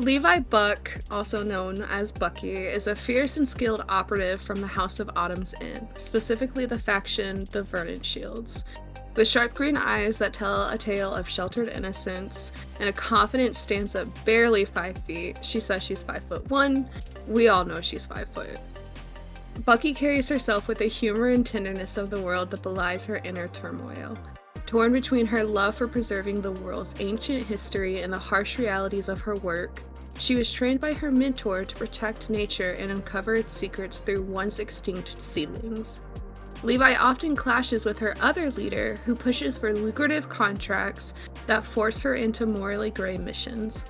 Levi Buck, also known as Bucky, is a fierce and skilled operative from the House of Autumn's End, specifically the faction the Vernon Shields. With sharp green eyes that tell a tale of sheltered innocence and a confident stance at barely 5 feet, she says she's 5'1". We all know she's 5 foot. Bucky carries herself with the humor and tenderness of the world that belies her inner turmoil. Torn between her love for preserving the world's ancient history and the harsh realities of her work, she was trained by her mentor to protect nature and uncover its secrets through once extinct seedlings. Levi often clashes with her other leader, who pushes for lucrative contracts that force her into morally gray missions.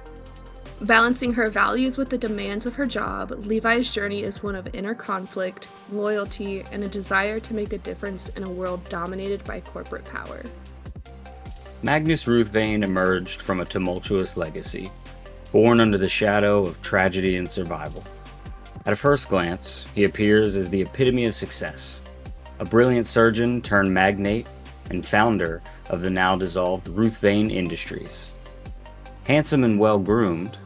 Balancing her values with the demands of her job, Levi's journey is one of inner conflict, loyalty, and a desire to make a difference in a world dominated by corporate power. Magnus Ruthvein emerged from a tumultuous legacy, born under the shadow of tragedy and survival. At a first glance, he appears as the epitome of success, a brilliant surgeon turned magnate and founder of the now dissolved Ruthvein Industries. Handsome and well-groomed,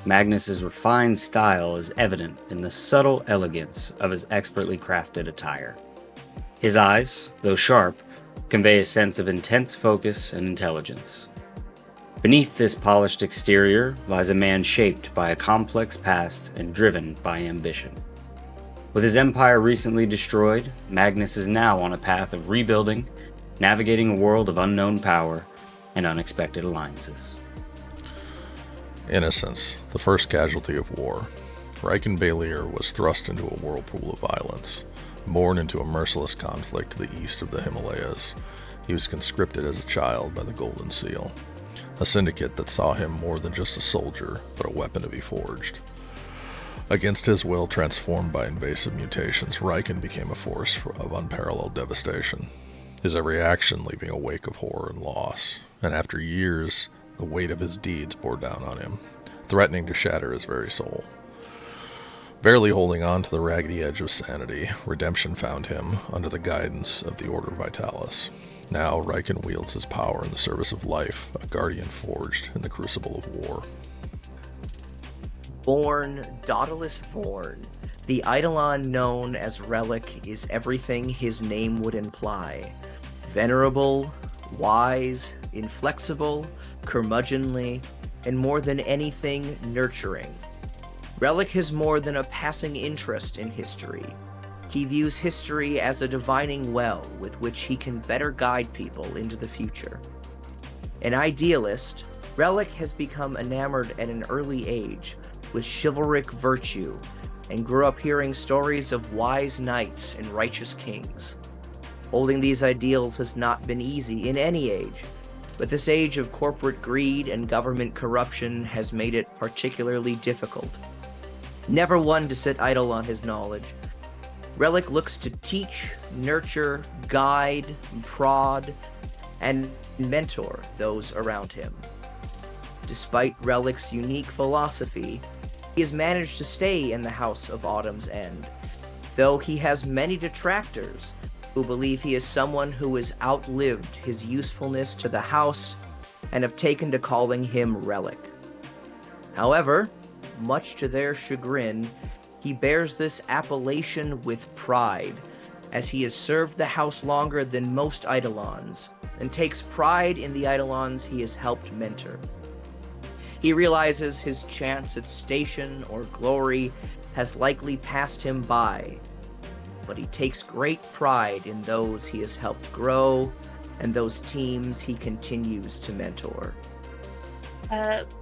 Magnus's refined style is evident in the subtle elegance of his expertly crafted attire. His eyes, though sharp, convey a sense of intense focus and intelligence. Beneath this polished exterior lies a man shaped by a complex past and driven by ambition. With his empire recently destroyed, Magnus is now on a path of rebuilding, navigating a world of unknown power and unexpected alliances. Innocence, the first casualty of war. Riken Baelier was thrust into a whirlpool of violence. Born into a merciless conflict to the east of the Himalayas, he was conscripted as a child by the Golden Seal, a syndicate that saw him more than just a soldier, but a weapon to be forged. Against his will, transformed by invasive mutations, Riken became a force of unparalleled devastation, his every action leaving a wake of horror and loss, and after years, the weight of his deeds bore down on him, threatening to shatter his very soul. Barely holding on to the raggedy edge of sanity, redemption found him under the guidance of the Order Vitalis. Now, Riken wields his power in the service of life, a guardian forged in the crucible of war. Born, Daedalus Vorn, the Eidolon known as Relic is everything his name would imply. Venerable, wise, inflexible, curmudgeonly, and more than anything, nurturing. Relic has more than a passing interest in history. He views history as a divining well with which he can better guide people into the future. An idealist, Relic has become enamored at an early age with chivalric virtue and grew up hearing stories of wise knights and righteous kings. Holding these ideals has not been easy in any age, but this age of corporate greed and government corruption has made it particularly difficult. Never one to sit idle on his knowledge, Relic looks to teach, nurture, guide, prod, and mentor those around him. Despite Relic's unique philosophy, he has managed to stay in the House of Autumn's End, though he has many detractors who believe he is someone who has outlived his usefulness to the House and have taken to calling him Relic. However, much to their chagrin, he bears this appellation with pride, as he has served the House longer than most Eidolons, and takes pride in the Eidolons he has helped mentor. He realizes his chance at station or glory has likely passed him by, but he takes great pride in those he has helped grow and those teams he continues to mentor.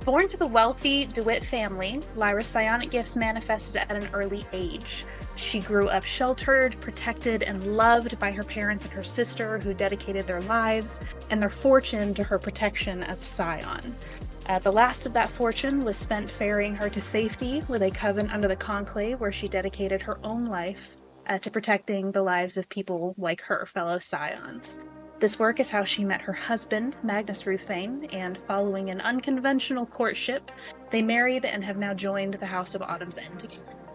Born to the wealthy DeWitt family, Lyra's psionic gifts manifested at an early age. She grew up sheltered, protected, and loved by her parents and her sister, who dedicated their lives and their fortune to her protection as a scion. The last of that fortune was spent ferrying her to safety with a coven under the Conclave, where she dedicated her own life to protecting the lives of people like her, fellow scions. This work is how she met her husband, Magnus Ruthvein, and following an unconventional courtship, they married and have now joined the House of Autumn's End together.